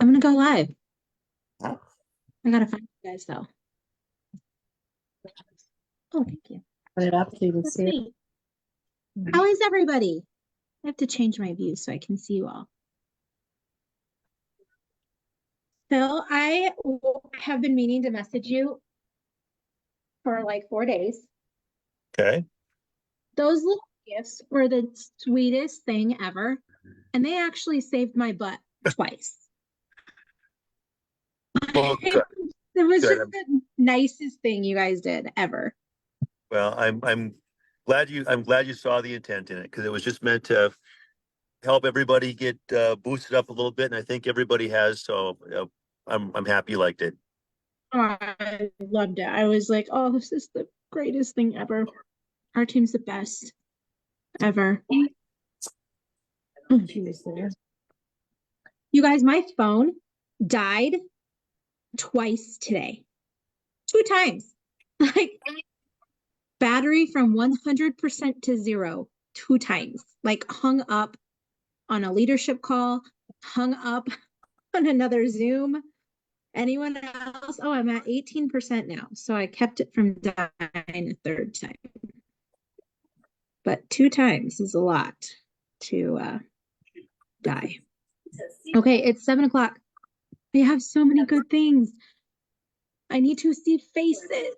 I'm gonna go live. I gotta find you guys though. Oh, thank you. Put it up so you can That's see it. sweet. How is everybody? I have to change my view so I can see you all. Phil, have been meaning to message you for like 4 days. Okay. Those little gifts were the sweetest thing ever, and they actually saved my butt twice. Well, It was good. just the nicest thing you guys did ever. Well, I'm glad you saw the intent in it because it was just meant to help everybody get boosted up a little bit, and I think everybody has. So I'm happy you liked it. Oh, I loved it. I was like, oh, this is the greatest thing ever. Our team's the best ever. She was there. You guys, my phone died twice today. 2 times. Like battery from 100% to 0 2 times. Like hung up on a leadership call, hung up on another Zoom. Anyone else? Oh, I'm at 18% now. So I kept it from dying a third time. But 2 times is a lot to die. Okay, it's 7 o'clock. We have so many good things. I need to see faces.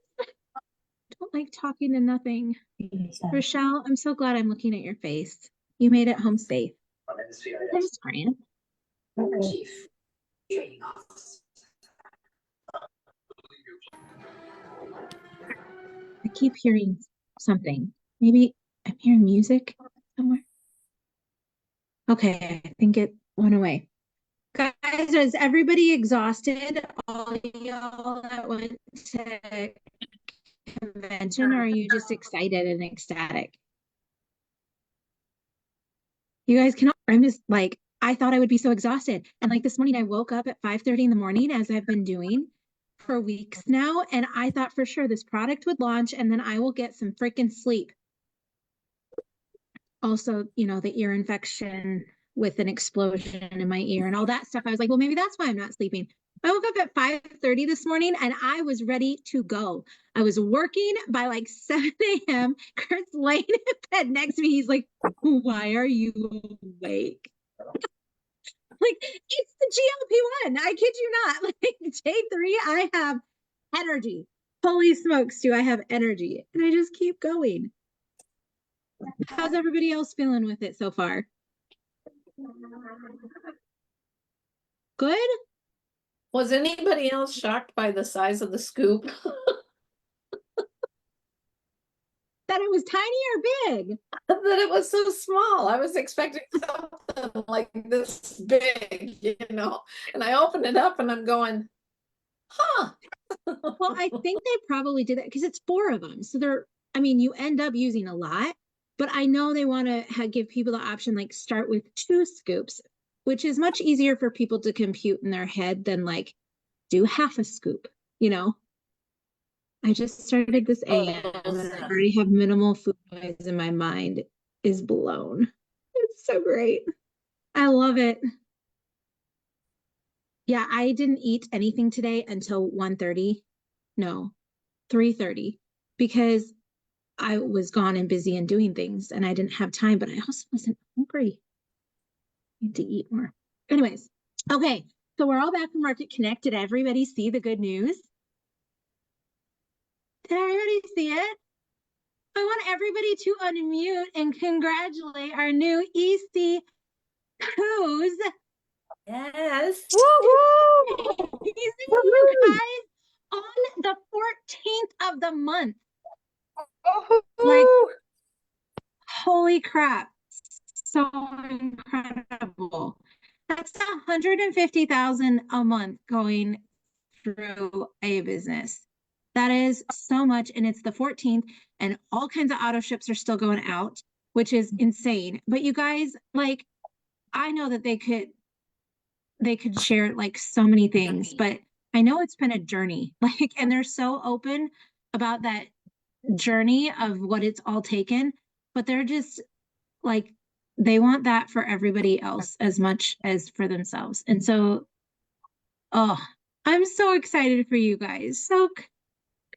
Don't like talking to nothing. Rochelle, I'm so glad I'm looking at your face. You made it home safe. Thanks, Grant. I keep hearing something. Maybe I'm hearing music somewhere. Okay, I think it went away. Guys, is everybody exhausted? All y'all that went to convention, or are you just excited and ecstatic? You guys cannot, I'm just like, I thought I would be so exhausted. And like this morning, I woke up at 5:30 in the morning, as I've been doing for weeks now. And I thought for sure this product would launch and then I will get some freaking sleep. Also, the ear infection with an explosion in my ear and all that stuff. I was like, well, maybe that's why I'm not sleeping. I woke up at 5:30 this morning and I was ready to go. I was working by like 7 a.m. Kurt's laying in bed next to me. He's like, why are you awake? Like, it's the GLP-1. I kid you not. Like, day 3, I have energy. Holy smokes, do I have energy? And I just keep going. How's everybody else feeling with it so far? Good? Was anybody else shocked by the size of the scoop? That it was tiny or big? That it was so small. I was expecting something like this big, and I opened it up and I'm going, huh. Well, I think they probably did that because it's 4 of them. So you end up using a lot, but I know they want to give people the option, like start with 2 scoops, which is much easier for people to compute in their head than like do half a scoop, I just started this AM and I already have minimal food noise in my mind is blown. It's so great. I love it. Yeah, I didn't eat anything today until 1:30. No, 3:30 because I was gone and busy and doing things and I didn't have time, but I also wasn't hungry. I need to eat more. Anyways, okay. So we're all back from Market Connect. Did everybody see the good news? Did everybody see it? I want everybody to unmute and congratulate our new EC Who's. Yes. Woohoo! You guys on the 14th of the month. Like, holy crap. So incredible. That's 150,000 a month going through a business. That is so much. And it's the 14th and all kinds of auto ships are still going out, which is insane. But you guys, like, I know that they could share like so many things, but I know it's been a journey. Like, and they're so open about that journey of what it's all taken, but they're just like they want that for everybody else as much as for themselves. And so Oh, I'm so excited for you guys. So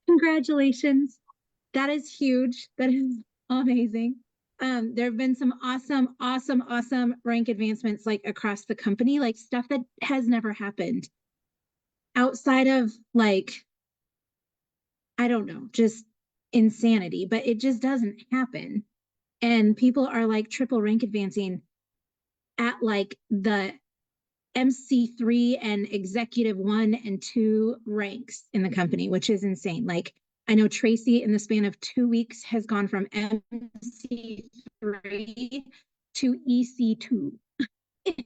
congratulations. That is huge. That is amazing. There have been some awesome rank advancements like across the company, like stuff that has never happened outside of like, I don't know, just insanity, but it just doesn't happen. And people are like triple rank advancing at like the MC3 and executive 1 and 2 ranks in the company, which is insane. Like I know Tracy in the span of 2 weeks has gone from MC3 to EC2 in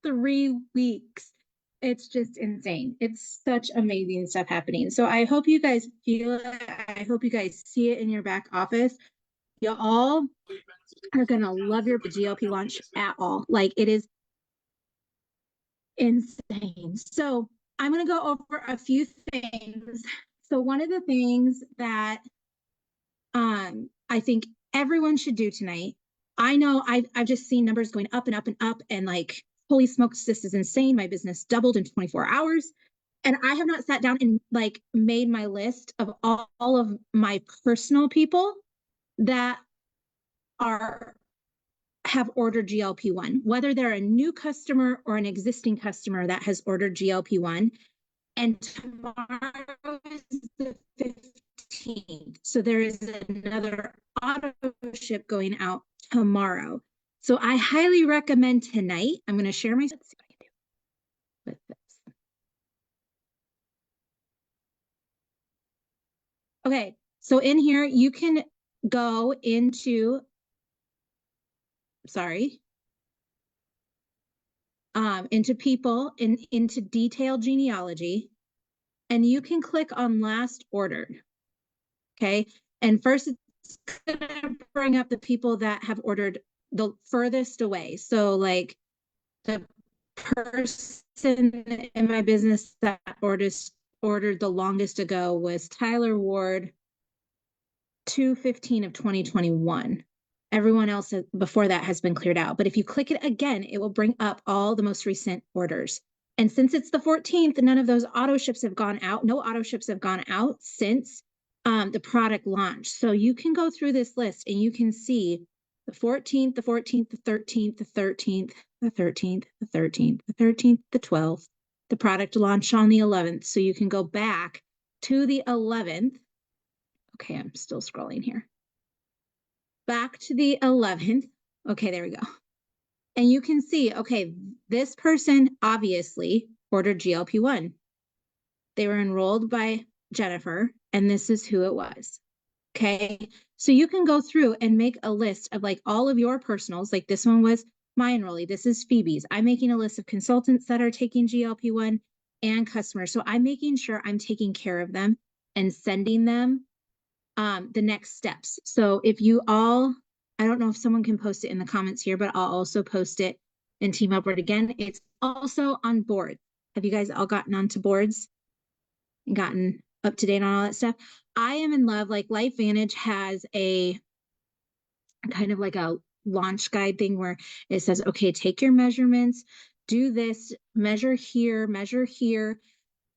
3 weeks. It's just insane. It's such amazing stuff happening. So I hope you guys feel it. I hope you guys see it in your back office. You all are gonna love your GLP launch at all. Like it is insane. So I'm going to go over a few things. So one of the things that I think everyone should do tonight, I know I've just seen numbers going up and up and up, and like, holy smokes, this is insane. My business doubled in 24 hours. And I have not sat down and like made my list of all of my personal people that are have ordered GLP-1, whether they're a new customer or an existing customer that has ordered GLP-1. And tomorrow is the 15th. So there is another auto ship going out tomorrow. So I highly recommend tonight. I'm going to share my, let's see what I can do with this. Okay. So in here, you can go into, into people, into detailed genealogy, and you can click on last ordered. Okay. And first it's going to bring up the people that have ordered the furthest away. So like the person in my business that ordered the longest ago was Tyler Ward, 2/15 of 2021. Everyone else before that has been cleared out. But if you click it again, it will bring up all the most recent orders. And since it's the 14th, none of those auto ships have gone out. No auto ships have gone out since the product launch. So you can go through this list and you can see the 14th, the 14th, the 13th, the 13th, the 13th, the 13th, the 13th, the 12th. The product launched on the 11th. So you can go back to the 11th. Okay, I'm still scrolling here. Back to the 11th. Okay, there we go. And you can see, okay, this person obviously ordered GLP-1. They were enrolled by Jennifer, and this is who it was. Okay, so you can go through and make a list of like all of your personals. Like this one was my enrollee. This is Phoebe's. I'm making a list of consultants that are taking GLP-1 and customers. So I'm making sure I'm taking care of them and sending them the next steps. So if you all, I don't know if someone can post it in the comments here, but I'll also post it in Team Upward again. It's also on board. Have you guys all gotten onto boards and gotten up to date on all that stuff? I am in love. Like LifeVantage has a kind of like a launch guide thing where it says, okay, take your measurements, do this, measure here, measure here.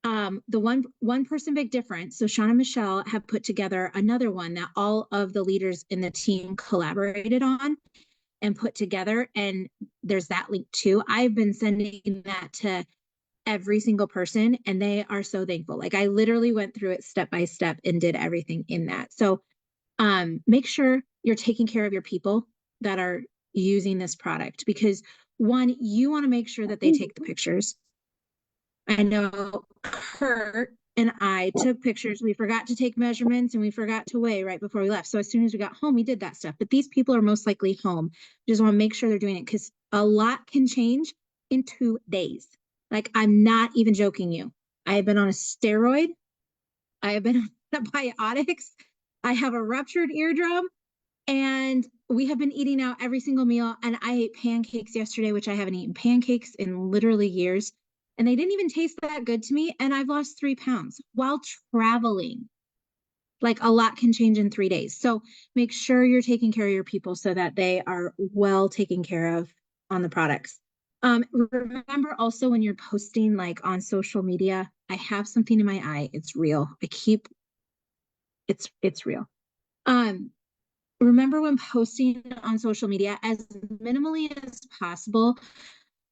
The one person big difference. So Sean and Michelle have put together another one that all of the leaders in the team collaborated on and put together. And there's that link too. I've been sending that to every single person and they are so thankful. Like I literally went through it step by step and did everything in that. So make sure you're taking care of your people that are using this product because one, you want to make sure that they take the pictures. I know Kurt and I took pictures. We forgot to take measurements and we forgot to weigh right before we left. So as soon as we got home, we did that stuff. But these people are most likely home. Just want to make sure they're doing it because a lot can change in 2 days. Like I'm not even joking you. I have been on a steroid. I have been on antibiotics. I have a ruptured eardrum. And we have been eating out every single meal. And I ate pancakes yesterday, which I haven't eaten pancakes in literally years. And they didn't even taste that good to me. And I've lost 3 pounds while traveling. Like a lot can change in 3 days. So make sure you're taking care of your people so that they are well taken care of on the products. Remember also when you're posting like on social media, I have something in my eye. It's real. It's real. Um, Remember when posting on social media as minimally as possible,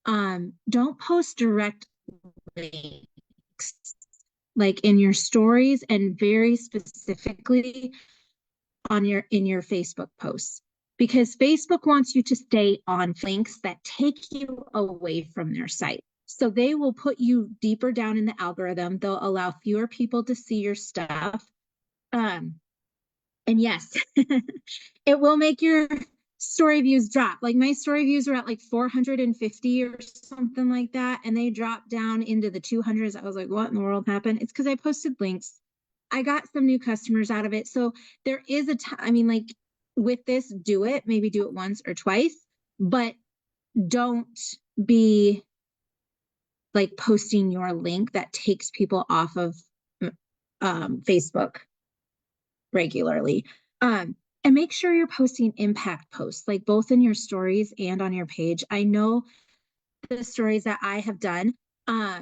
don't post direct links like in your stories and very specifically on your Facebook posts because Facebook wants you to stay on links that take you away from their site. So they will put you deeper down in the algorithm. They'll allow fewer people to see your stuff. And yes, it will make your story views drop. Like my story views are at like 450 or something like that. And they dropped down into the 200s. I was like, what in the world happened? It's because I posted links. I got some new customers out of it. So there is I mean, like with this, do it, maybe do it once or twice, but don't be like posting your link that takes people off of Facebook regularly. And make sure you're posting impact posts, like both in your stories and on your page. I know the stories that I have done. I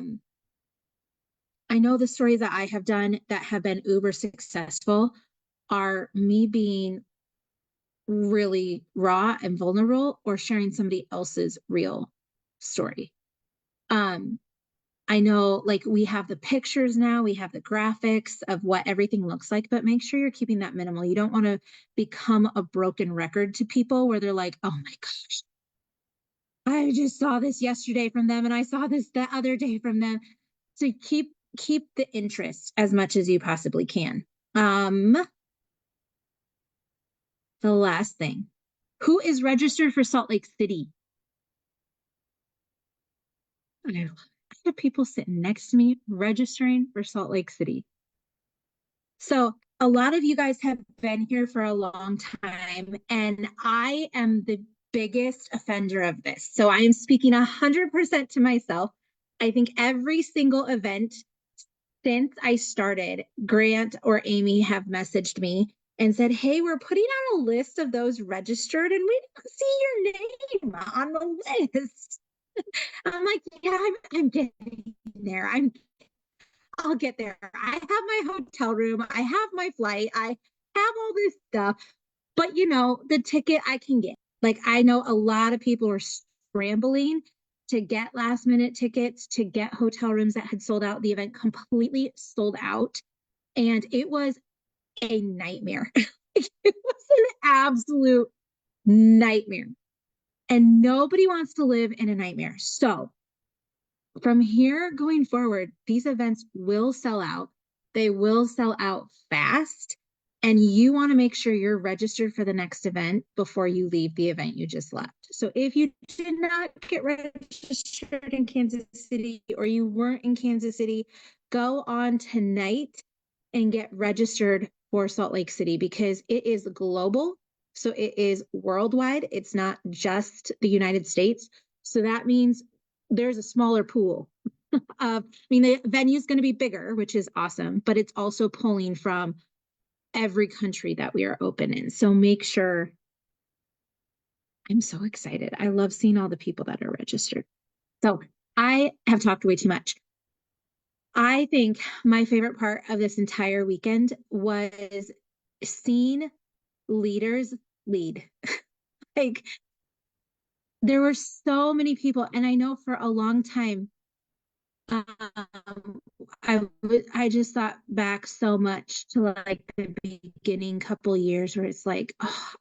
know the stories that I have done that have been uber successful are me being really raw and vulnerable or sharing somebody else's real story. I know like we have the pictures now, we have the graphics of what everything looks like, but make sure you're keeping that minimal. You don't want to become a broken record to people where they're like, oh my gosh, I just saw this yesterday from them and I saw this the other day from them. So keep the interest as much as you possibly can. The last thing, who is registered for Salt Lake City? I have people sitting next to me registering for Salt Lake City. So a lot of you guys have been here for a long time, and I am the biggest offender of this. So I am speaking 100% to myself. I think every single event since I started, Grant or Amy have messaged me and said, hey, we're putting out a list of those registered and we don't see your name on the list. I'm like, yeah, I'm getting there. I'll get there. I have my hotel room. I have my flight. I have all this stuff. But you know, the ticket I can get. Like I know a lot of people are scrambling to get last minute tickets, to get hotel rooms that had sold out. The event completely sold out. And it was a nightmare. It was an absolute nightmare. And nobody wants to live in a nightmare. So from here going forward, these events will sell out. They will sell out fast. And you want to make sure you're registered for the next event before you leave the event you just left. So if you did not get registered in Kansas City or you weren't in Kansas City, go on tonight and get registered for Salt Lake City because it is global. So it is worldwide. It's not just the United States. So that means there's a smaller pool. I mean, the venue is going to be bigger, which is awesome, but it's also pulling from every country that we are open in. So make sure. I'm so excited. I love seeing all the people that are registered. So I have talked way too much. I think my favorite part of this entire weekend was seeing leaders lead. Like there were so many people, and I know for a long time, I just thought back so much to like the beginning couple years where it's like, oh,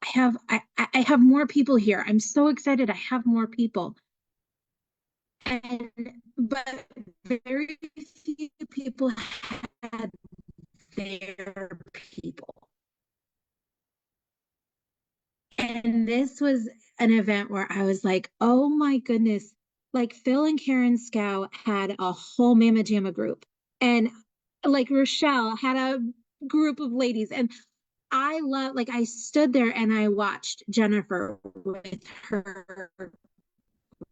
I have more people here. I'm so excited. I have more people. And but very few people had their people. And this was an event where I was like, oh my goodness, like Phil and Karen Scow had a whole Mama Jamma group. And like Rochelle had a group of ladies. And I love, like, I stood there and I watched Jennifer with her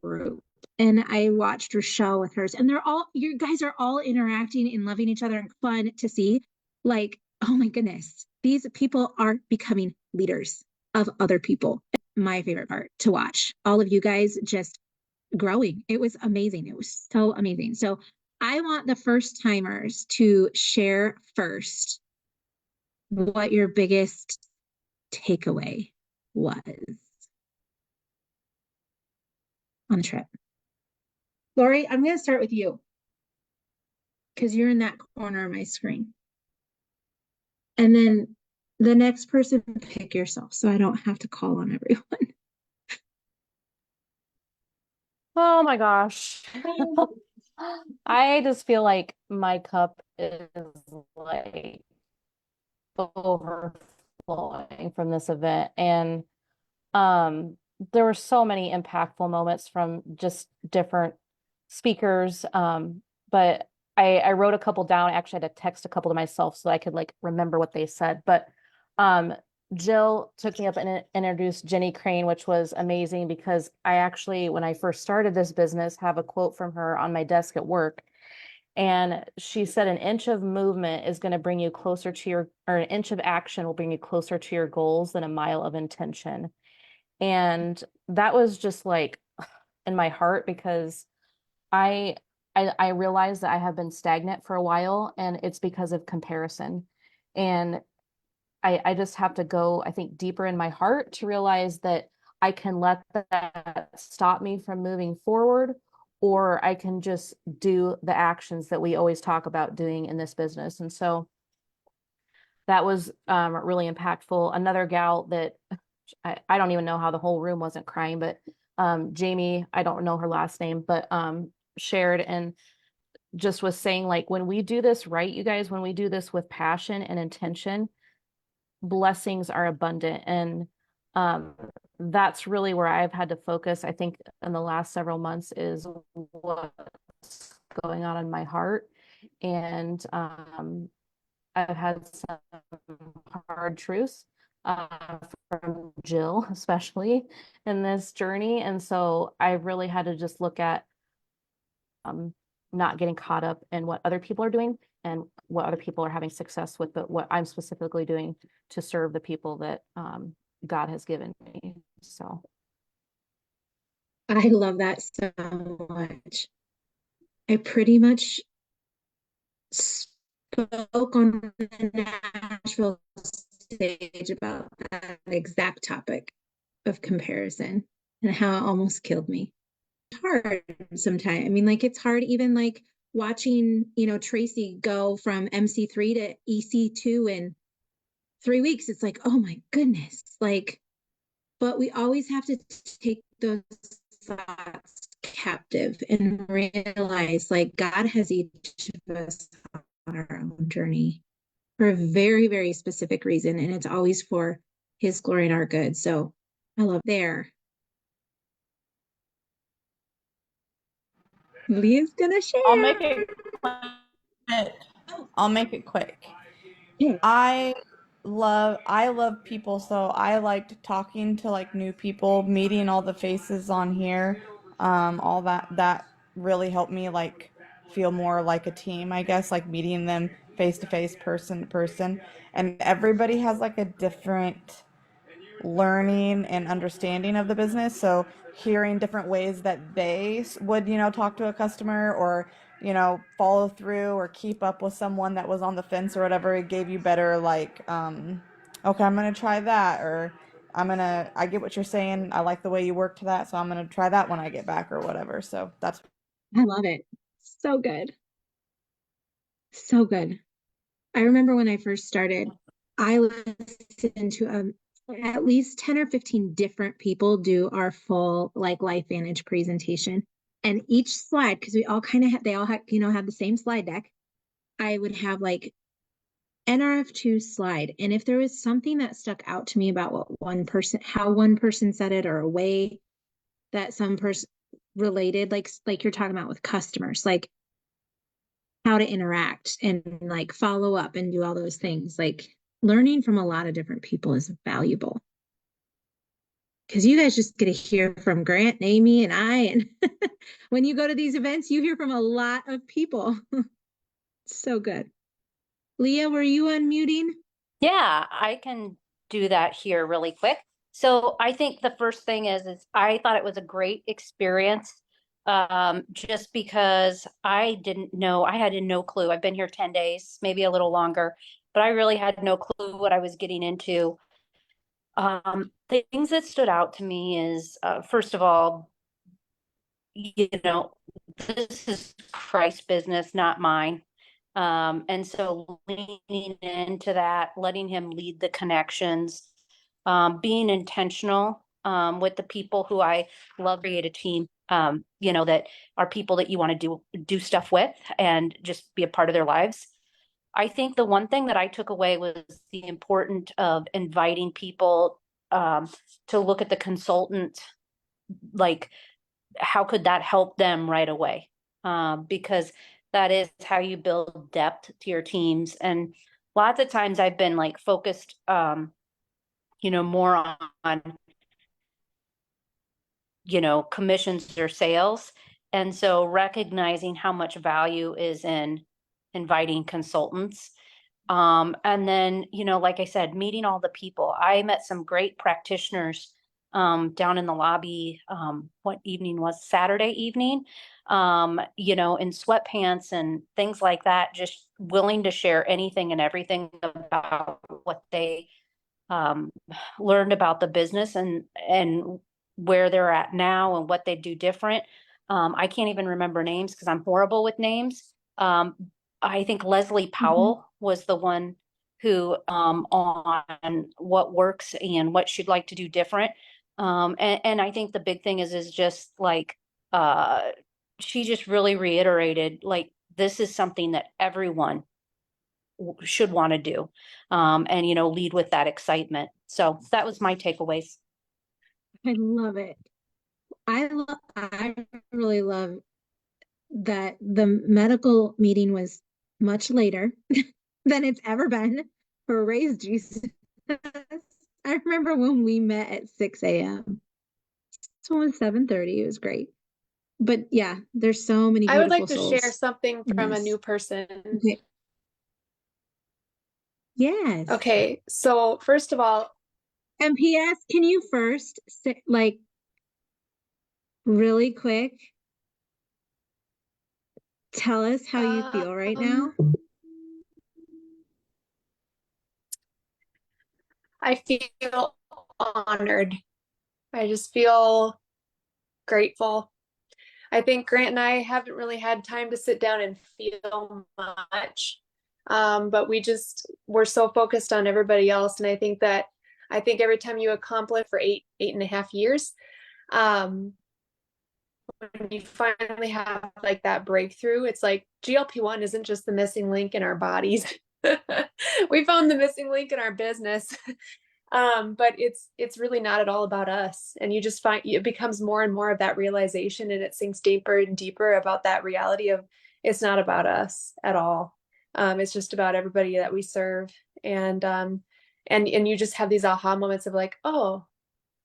group. And I watched Rochelle with hers. And you guys are all interacting and loving each other and fun to see. Like, oh my goodness, these people are becoming leaders of other people. My favorite part to watch. All of you guys just growing. It was amazing. It was so amazing. So I want the first timers to share first what your biggest takeaway was on the trip. Lori, I'm going to start with you because you're in that corner of my screen. And then the next person, pick yourself so I don't have to call on everyone. Oh my gosh. I just feel like my cup is like overflowing from this event. And there were so many impactful moments from just different speakers. But I wrote a couple down. Actually, I had to text a couple to myself so I could like remember what they said. But um, Jill took me up and introduced Jenny Crane, which was amazing because I actually, when I first started this business, have a quote from her on my desk at work. And she said, an inch of movement is going to bring you closer to your, or an inch of action will bring you closer to your goals than a mile of intention. And that was just like in my heart because I, I realized that I have been stagnant for a while and it's because of comparison. And I just have to go, I think, deeper in my heart to realize that I can let that stop me from moving forward, or I can just do the actions that we always talk about doing in this business. And so that was really impactful. Another gal that I don't even know how the whole room wasn't crying, but Jamie, I don't know her last name, but shared and just was saying like, when we do this right, you guys, when we do this with passion and intention, blessings are abundant. And um, that's really where I've had to focus, I think, in the last several months is what's going on in my heart. And I've had some hard truths from Jill, especially in this journey. And so I really had to just look at not getting caught up in what other people are doing and what other people are having success with, but what I'm specifically doing to serve the people that God has given me. So I love that so much. I pretty much spoke on the Nashville stage about that exact topic of comparison and how it almost killed me. It's hard sometimes. I mean, like it's hard even like watching, Tracy go from MC3 to EC2 in 3 weeks. It's like, oh my goodness. Like, but we always have to take those thoughts captive and realize like God has each of us on our own journey for a very, very specific reason. And it's always for his glory and our good. So I love there. Leah's gonna share. I'll make it quick. I'll make it quick. Yeah. I love people, so I liked talking to like new people, meeting all the faces on here. All that really helped me like feel more like a team, I guess, like meeting them face to face, person to person. And everybody has like a different learning and understanding of the business. So hearing different ways that they would, talk to a customer or, follow through or keep up with someone that was on the fence or whatever, it gave you better like, okay, I'm gonna try that, or I get what you're saying. I like the way you worked that, so I'm gonna try that when I get back or whatever. So that's I love it. So good. So good. I remember when I first started, I listened to at least 10 or 15 different people do our full like LifeVantage presentation. And each slide, because we all kind of they all had, had the same slide deck. I would have like NRF2 slide. And if there was something that stuck out to me about how one person said it, or a way that some person related, like you're talking about with customers, like how to interact and like follow up and do all those things. Like learning from a lot of different people is valuable because you guys just get to hear from Grant and Amy and I. And when you go to these events, you hear from a lot of people. So good. Leah, were you unmuting? Yeah, I can do that here really quick. So I think the first thing is I thought it was a great experience just because I didn't know, I had no clue. I've been here 10 days, maybe a little longer, but I really had no clue what I was getting into. Things that stood out to me is, first of all, you know, this is Christ's business, not mine. And so leaning into that, letting him lead the connections, being intentional with the people who I love, create a team, that are people that you want to do stuff with and just be a part of their lives. I think the one thing that I took away was the importance of inviting people to look at the consultant, like how could that help them right away? Because that is how you build depth to your teams. And lots of times I've been like focused, more on, commissions or sales. And so recognizing how much value is in inviting consultants. And then, like I said, meeting all the people. I met some great practitioners down in the lobby. What evening was Saturday evening? In sweatpants and things like that, just willing to share anything and everything about what they um, learned about the business and where they're at now and what they do different. I can't even remember names because I'm horrible with names. I think Leslie Powell was the one who on what works and what she'd like to do different. And I think the big thing is just like she just really reiterated like this is something that everyone should want to do, and lead with that excitement. So that was my takeaways. I love it. I really love that the medical meeting was much later than it's ever been for Raise Jesus. I remember when we met at 6 a.m. This one was 7:30. It was great. But yeah, there's so many I would beautiful like to souls share something in from a this. new person. Okay. Yes. Okay, so first of all, And P.S., can you first say, like, really quick, tell us how you feel right now? I feel honored. I just feel grateful. I think Grant and I haven't really had time to sit down and feel much. But we're so focused on everybody else. And I think every time you accomplish for 8.5 years, when you finally have like that breakthrough, it's like GLP-1 isn't just the missing link in our bodies. We found the missing link in our business. But it's really not at all about us. And you just find it becomes more and more of that realization, and it sinks deeper and deeper about that reality of it's not about us at all. It's just about everybody that we serve. And you just have these aha moments of like, oh,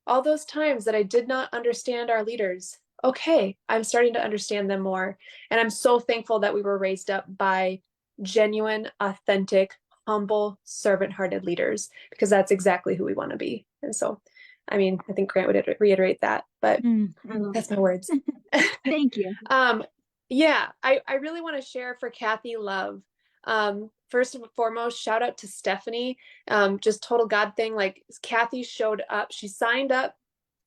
all those times that I did not understand our leaders. Okay, I'm starting to understand them more. And I'm so thankful that we were raised up by genuine, authentic, humble, servant-hearted leaders, because that's exactly who we want to be. And so, I mean, I think Grant would reiterate that, but that's my words. Thank you. Yeah, I really want to share for Kathy Love. First and foremost, shout out to Stephanie. Just total God thing. Like Kathy showed up, she signed up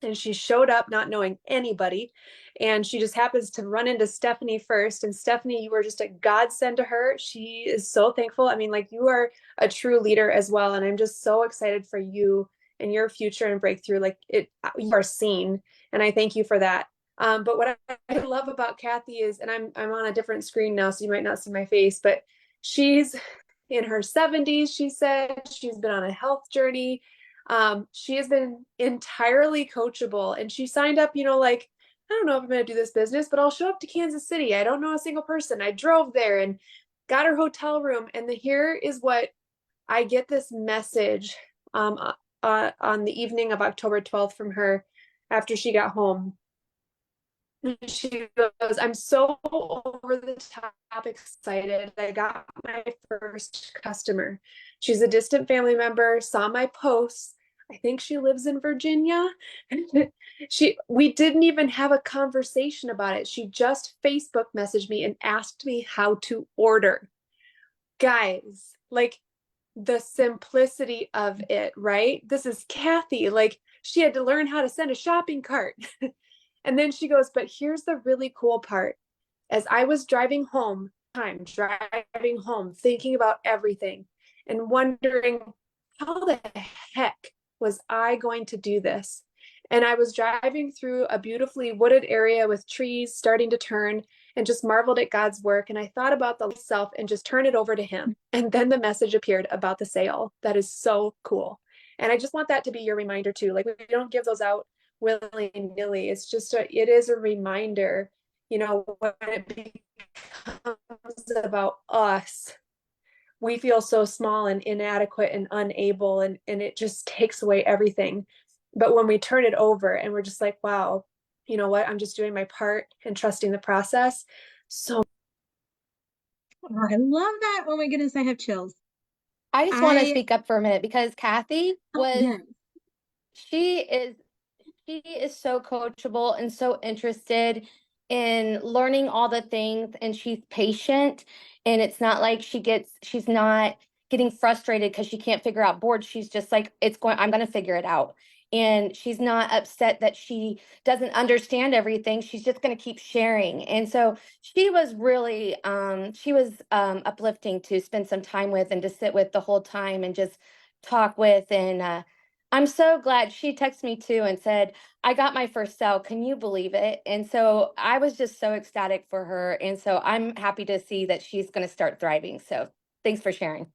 and she showed up not knowing anybody. And she just happens to run into Stephanie first. And Stephanie, you were just a godsend to her. She is so thankful. I mean, like you are a true leader as well. And I'm just so excited for you and your future and breakthrough. Like you are seen. And I thank you for that. But what I love about Kathy is, and I'm on a different screen now, so you might not see my face, but she's in her 70s. She said she's been on a health journey. She has been entirely coachable, and she signed up, like, I don't know if I'm going to do this business, but I'll show up to Kansas City. I don't know a single person. I drove there and got her hotel room. And here is what I get this message on the evening of October 12th from her after she got home. She goes, I'm so over the top excited. I got my first customer. She's a distant family member, saw my posts. I think she lives in Virginia. We didn't even have a conversation about it. She just Facebook messaged me and asked me how to order. Guys, like the simplicity of it, right? This is Kathy. Like she had to learn how to send a shopping cart. And then she goes, but here's the really cool part. As I was driving home, thinking about everything and wondering how the heck was I going to do this? And I was driving through a beautifully wooded area with trees starting to turn and just marveled at God's work. And I thought about the self and just turn it over to him. And then the message appeared about the sale. That is so cool. And I just want that to be your reminder too. Like we don't give those out willy-nilly. It's just it is a reminder, you know, when it becomes about us, we feel so small and inadequate and unable, and it just takes away everything. But when we turn it over and we're just like, wow, you know what, I'm just doing my part and trusting the process. So Oh, I love that. Oh my goodness, I have chills. I just want to I speak up for a minute because Kathy was, yeah. she is she is so coachable and so interested in learning all the things, and she's patient, and it's not like she's not getting frustrated because she can't figure out boards. She's just like, I'm going to figure it out. And she's not upset that she doesn't understand everything. She's just going to keep sharing. And so she was really uplifting to spend some time with and to sit with the whole time and just talk with. And I'm so glad she texted me too and said, I got my first sale. Can you believe it? And so I was just so ecstatic for her. And so I'm happy to see that she's going to start thriving. So thanks for sharing.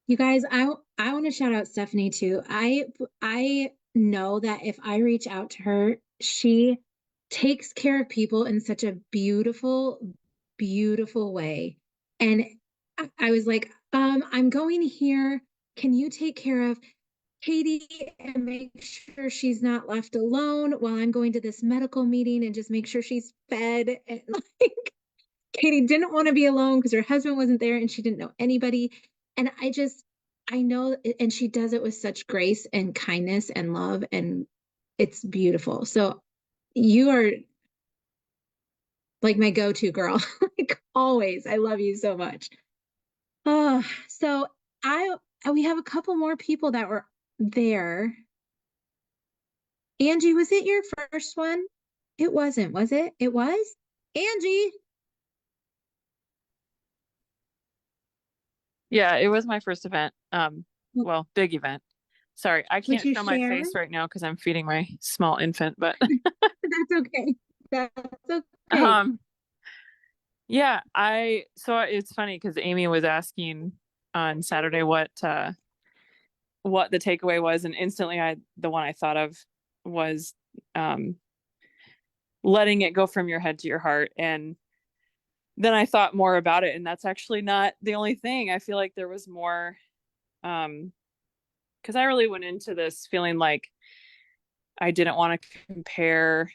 You guys, I want to shout out Stephanie too. I know that if I reach out to her, she takes care of people in such a beautiful, beautiful way. And I was like, I'm going here. Can you take care of Katie and make sure she's not left alone while I'm going to this medical meeting and just make sure she's fed? And like Katie didn't want to be alone because her husband wasn't there and she didn't know anybody. And I know, and she does it with such grace and kindness and love, and it's beautiful. So you are like my go-to girl, like always. I love you so much. Oh, so I we have a couple more people that were there. Angie, was it your first one? It wasn't, was it? It was? Angie. Yeah, it was my first event. Well, big event. Sorry, I Would can't you show my share? face right now because I'm feeding my small infant, but That's okay. That's okay. yeah, so it's funny because Amy was asking on Saturday what the takeaway was, and instantly the one I thought of was letting it go from your head to your heart. And then I thought more about it, and that's actually not the only thing. I feel like there was more, because I really went into this feeling like I didn't want to compare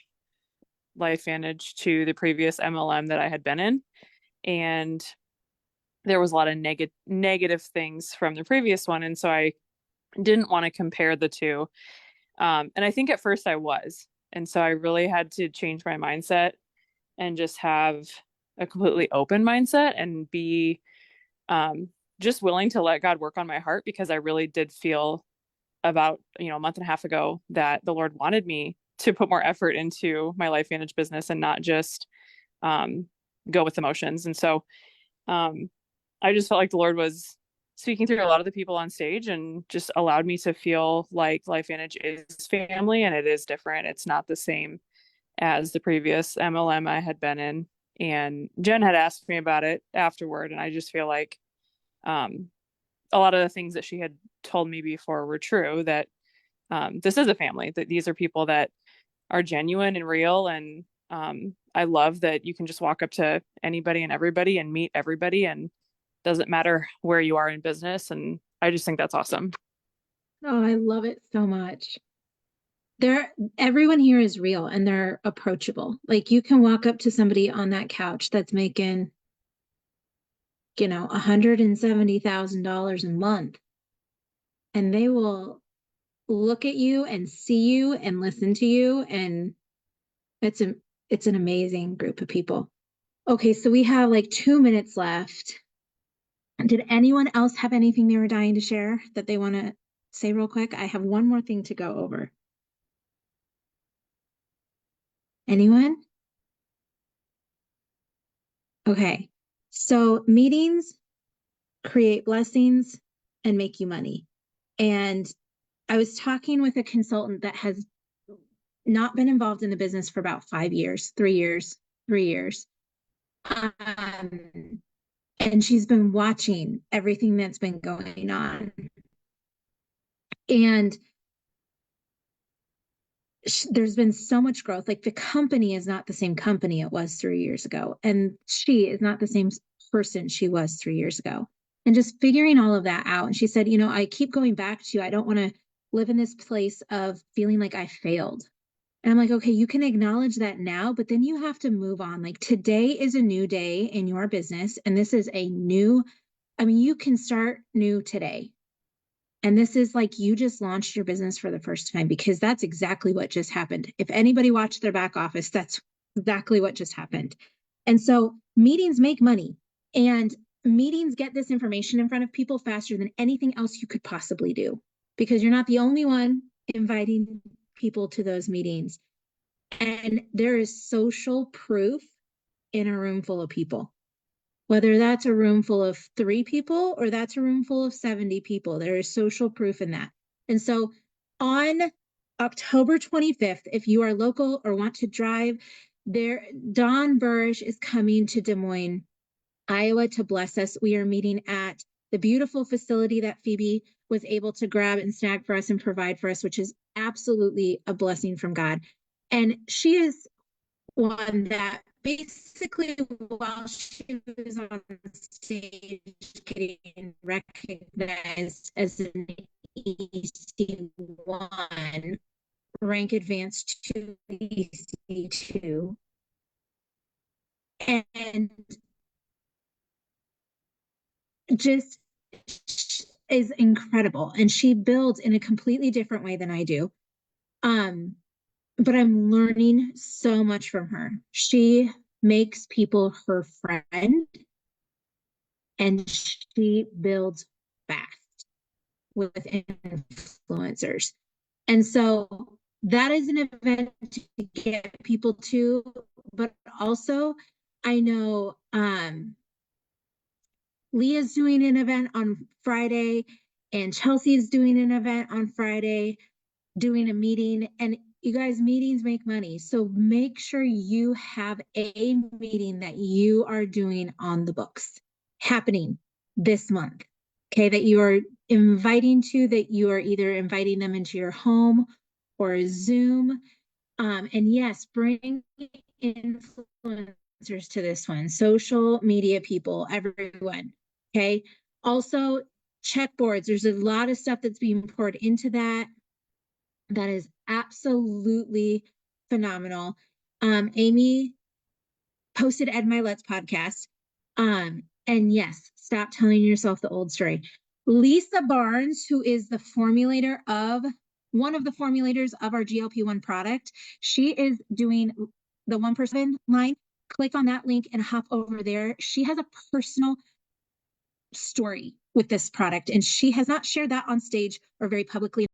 LifeVantage to the previous MLM that I had been in. And there was a lot of negative things from the previous one. And so I didn't want to compare the two. And I think at first I was. And so I really had to change my mindset and just have a completely open mindset and be just willing to let God work on my heart, because I really did feel about a month and a half ago that the Lord wanted me to put more effort into my LifeVantage business and not just go with emotions. And so I just felt like the Lord was speaking through a lot of the people on stage and just allowed me to feel like LifeVantage is family, and it is different. It's not the same as the previous MLM I had been in. And Jen had asked me about it afterward, and I just feel like a lot of the things that she had told me before were true, that this is a family, that these are people that are genuine and real. And I love that you can just walk up to anybody and everybody and meet everybody, and doesn't matter where you are in business. And I just think that's awesome. Oh, I love it so much. Everyone here is real and they're approachable. Like you can walk up to somebody on that couch that's making, $170,000 a month. and they will look at you and see you and listen to you. And it's an amazing group of people. Okay, so we have like 2 minutes left. Did anyone else have anything they were dying to share that they want to say real quick? I have one more thing to go over. Anyone? Okay, so meetings create blessings and make you money. And I was talking with a consultant that has not been involved in the business for about 5 years, 3 years, 3 years. And she's been watching everything that's been going on. And there's been so much growth. Like the company is not the same company it was 3 years ago. And she is not the same person she was 3 years ago. And just figuring all of that out. And she said, I keep going back to, I don't want to live in this place of feeling like I failed. And I'm like, okay, you can acknowledge that now, but then you have to move on. Like today is a new day in your business. And this is you can start new today. And this is like you just launched your business for the first time, because that's exactly what just happened. If anybody watched their back office, that's exactly what just happened. And so meetings make money, and meetings get this information in front of people faster than anything else you could possibly do, because you're not the only one inviting people to those meetings. And there is social proof in a room full of people. Whether that's a room full of 3 people or that's a room full of 70 people, there is social proof in that. And so on October 25th, if you are local or want to drive there, Dawn Burrish is coming to Des Moines, Iowa to bless us. We are meeting at the beautiful facility that Phoebe was able to grab and snag for us and provide for us, which is absolutely a blessing from God. And she is one that basically, while she was on stage getting recognized as an EC1, rank advanced to EC2, and just is incredible. And she builds in a completely different way than I do. But I'm learning so much from her. She makes people her friend, and she builds fast with influencers. And so that is an event to get people to, but also I know Leah's doing an event on Friday, and Chelsea's doing an event on Friday, doing a meeting. And you guys, meetings make money. So make sure you have a meeting that you are doing on the books happening this month. Okay, that you are inviting to, that you are either inviting them into your home or Zoom. And yes, bring influencers to this one, social media people, everyone. Okay. Also, check boards. There's a lot of stuff that's being poured into that. That is absolutely phenomenal. Amy posted Ed My Let's podcast. And yes, stop telling yourself the old story. Lisa Barnes, who is the formulator of one of the formulators of our GLP-1 product, she is doing the 1% line. Click on that link and hop over there. She has a personal story with this product, and she has not shared that on stage or very publicly.